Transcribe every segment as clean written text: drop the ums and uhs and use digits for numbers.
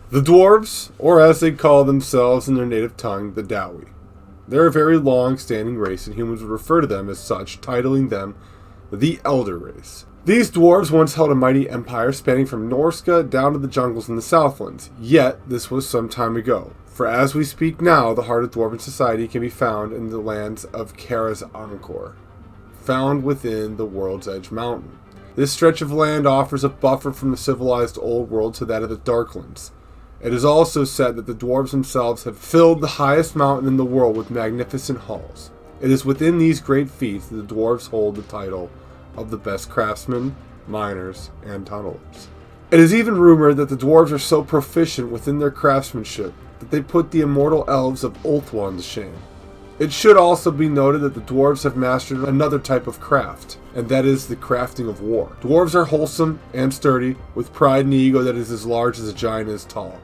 The Dwarves, or as they call themselves in their native tongue, the Dowie. They're a very long-standing race, and humans would refer to them as such, titling them the Elder Race. These dwarves once held a mighty empire spanning from Norska down to the jungles in the Southlands, yet this was some time ago. For as we speak now, the heart of dwarven society can be found in the lands of Karaz Angkor, found within the World's Edge Mountain. This stretch of land offers a buffer from the civilized old world to that of the Darklands. It is also said that the dwarves themselves have filled the highest mountain in the world with magnificent halls. It is within these great feats that the dwarves hold the title of the best craftsmen, miners, and tunnelers. It is even rumored that the dwarves are so proficient within their craftsmanship that they put the immortal elves of Ulthuan to shame. It should also be noted that the dwarves have mastered another type of craft, and that is the crafting of war. Dwarves are wholesome and sturdy, with pride and ego that is as large as a giant is tall.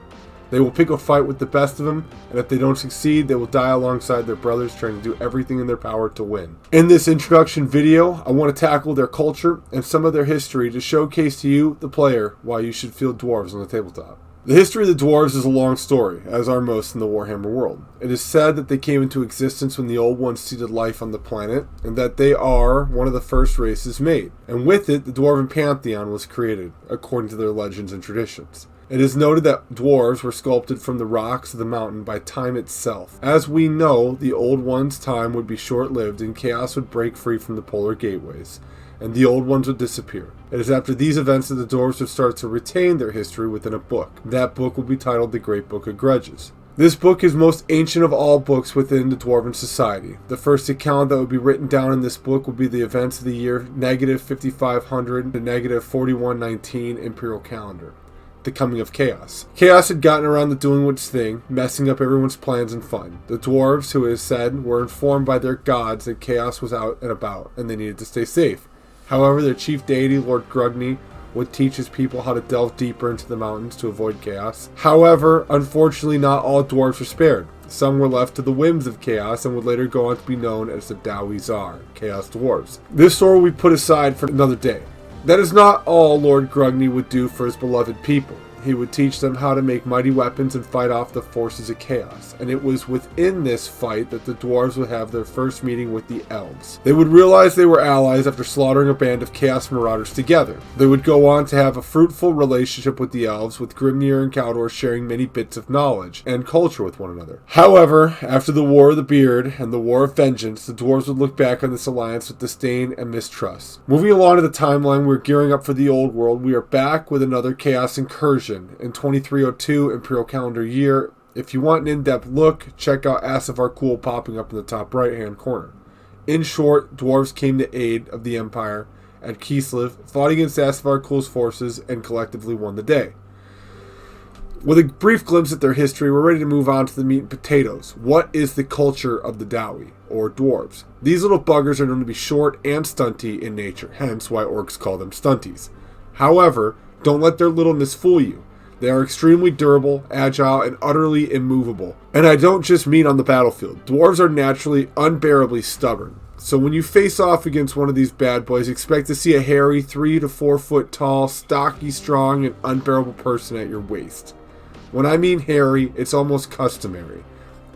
They will pick a fight with the best of them, and if they don't succeed, they will die alongside their brothers trying to do everything in their power to win. In this introduction video, I want to tackle their culture and some of their history to showcase to you, the player, why you should field dwarves on the tabletop. The history of the dwarves is a long story, as are most in the Warhammer world. It is said that they came into existence when the Old Ones seeded life on the planet, and that they are one of the first races made. And with it, the Dwarven Pantheon was created, according to their legends and traditions. It is noted that dwarves were sculpted from the rocks of the mountain by time itself. As we know, the Old Ones' time would be short-lived and chaos would break free from the polar gateways, and the Old Ones would disappear. It is after these events that the dwarves would start to retain their history within a book. That book will be titled the Great Book of Grudges. This book is most ancient of all books within the Dwarven Society. The first account that would be written down in this book would be the events of the year negative 5500 to negative 4119 Imperial Calendar. The coming of chaos. Chaos had gotten around to doing its thing, messing up everyone's plans and fun. The dwarves, who it is said, were informed by their gods that chaos was out and about, and they needed to stay safe. However, their chief deity, Lord Grugni, would teach his people how to delve deeper into the mountains to avoid chaos. However, unfortunately, not all dwarves were spared. Some were left to the whims of chaos and would later go on to be known as the Dowie Zar, Chaos Dwarves. This story we put aside for another day. That is not all Lord Grugni would do for his beloved people. He would teach them how to make mighty weapons and fight off the forces of chaos. And it was within this fight that the dwarves would have their first meeting with the elves. They would realize they were allies after slaughtering a band of chaos marauders together. They would go on to have a fruitful relationship with the elves, with Grimnir and Kaldor sharing many bits of knowledge and culture with one another. However, after the War of the Beard and the War of Vengeance, the dwarves would look back on this alliance with disdain and mistrust. Moving along to the timeline, we're gearing up for the old world. We are back with another chaos incursion in 2302 Imperial Calendar year. If you want an in-depth look, check out Asavar Kul popping up in the top right-hand corner. In short, dwarves came to aid of the Empire at Kislev, fought against Asavar Kul's forces, and collectively won the day. With a brief glimpse at their history, we're ready to move on to the meat and potatoes. What is the culture of the Dowie, or dwarves? These little buggers are known to be short and stunty in nature, hence why orcs call them stunties. However, don't let their littleness fool you. They are extremely durable, agile, and utterly immovable. And I don't just mean on the battlefield. Dwarves are naturally unbearably stubborn. So when you face off against one of these bad boys, expect to see a hairy 3 to 4 foot tall, stocky, strong, and unbearable person at your waist. When I mean hairy, it's almost customary.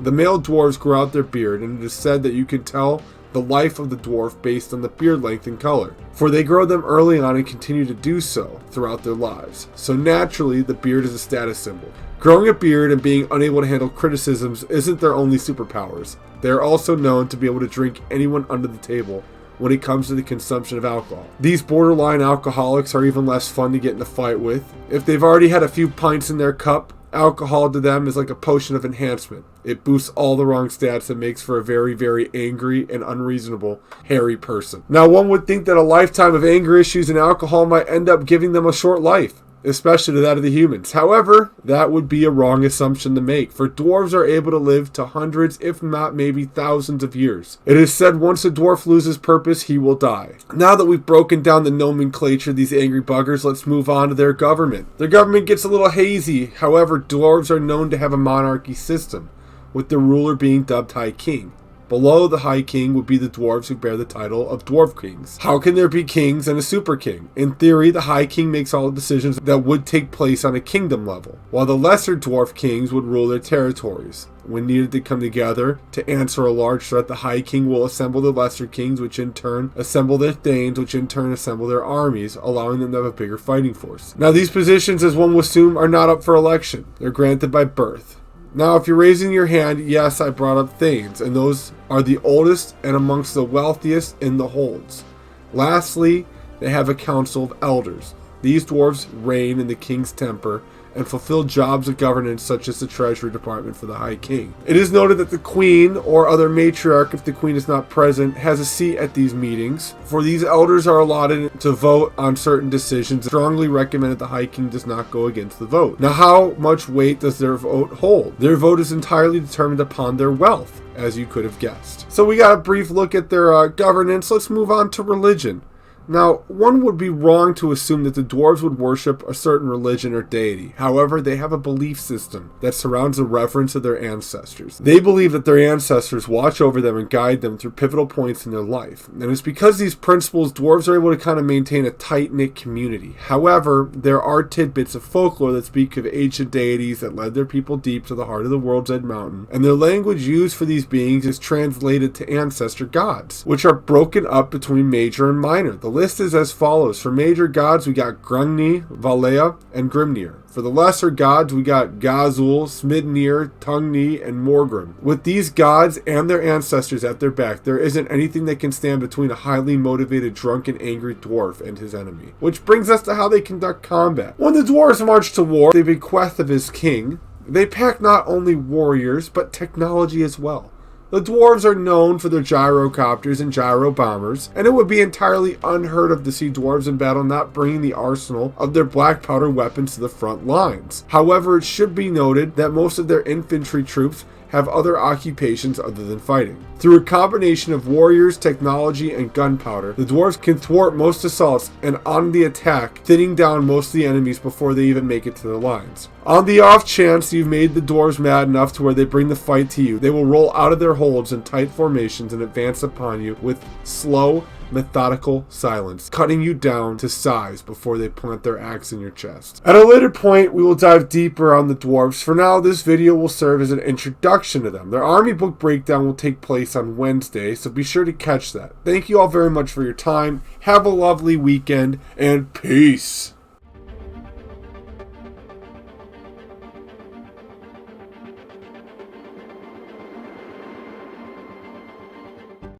The male dwarves grow out their beard, and it is said that you can tell the life of the dwarf based on the beard length and color, for they grow them early on and continue to do so throughout their lives. So naturally, the beard is a status symbol. Growing a beard and being unable to handle criticisms isn't their only superpowers. They are also known to be able to drink anyone under the table when it comes to the consumption of alcohol. These borderline alcoholics are even less fun to get in a fight with. If they've already had a few pints in their cup, alcohol to them is like a potion of enhancement. It boosts all the wrong stats and makes for a very, very angry and unreasonable, hairy person. Now, one would think that a lifetime of anger issues and alcohol might end up giving them a short life, especially to that of the humans. However, that would be a wrong assumption to make, for dwarves are able to live to hundreds, if not maybe thousands of years. It is said once a dwarf loses purpose, he will die. Now that we've broken down the nomenclature of these angry buggers, let's move on to their government. Their government gets a little hazy. However, dwarves are known to have a monarchy system, with the ruler being dubbed High King. Below the High King would be the dwarves who bear the title of Dwarf Kings. How can there be kings and a super king? In theory, the High King makes all the decisions that would take place on a kingdom level, while the lesser dwarf kings would rule their territories. When needed to come together to answer a large threat, the High King will assemble the lesser kings, which in turn assemble their thanes, which in turn assemble their armies, allowing them to have a bigger fighting force. Now, these positions, as one would assume, are not up for election. They're granted by birth. Now, if you're raising your hand, yes, I brought up thanes, and those are the oldest and amongst the wealthiest in the holds. Lastly, they have a council of elders. These dwarves reign in the king's temper and fulfill jobs of governance such as the treasury department for the High King. It is noted that the queen or other matriarch, if the queen is not present, has a seat at these meetings, for these elders are allotted to vote on certain decisions. Strongly recommend that the High King does not go against the vote. Now, how much weight does their vote hold? Their vote is entirely determined upon their wealth, as you could have guessed. So we got a brief look at their governance. Let's move on to religion. Now, one would be wrong to assume that the dwarves would worship a certain religion or deity. However, they have a belief system that surrounds the reverence of their ancestors. They believe that their ancestors watch over them and guide them through pivotal points in their life. And it's because of these principles, dwarves are able to kind of maintain a tight-knit community. However, there are tidbits of folklore that speak of ancient deities that led their people deep to the heart of the world's Ed Mountain. And their language used for these beings is translated to ancestor gods, which are broken up between major and minor. The list is as follows. For major gods, we got Grungni, Valea, and Grimnir. For the lesser gods, we got Gazul, Smidnir, Tungni, and Morgrim. With these gods and their ancestors at their back, there isn't anything that can stand between a highly motivated, drunken, angry dwarf and his enemy. Which brings us to how they conduct combat. When the dwarves march to war, they bequeath of his king. They pack not only warriors, but technology as well. The dwarves are known for their gyrocopters and gyro bombers, and it would be entirely unheard of to see dwarves in battle not bringing the arsenal of their black powder weapons to the front lines. However, it should be noted that most of their infantry troops have other occupations other than fighting. Through a combination of warriors, technology, and gunpowder, the dwarves can thwart most assaults and on the attack, thinning down most of the enemies before they even make it to the lines. On the off chance you've made the dwarves mad enough to where they bring the fight to you, they will roll out of their holds in tight formations and advance upon you with slow, methodical silence, cutting you down to size before they plant their axe in your chest. At a later point, we will dive deeper on the dwarves. For now, this video will serve as an introduction to them. Their army book breakdown will take place on Wednesday, so be sure to catch that. Thank you all very much for your time. Have a lovely weekend, and peace!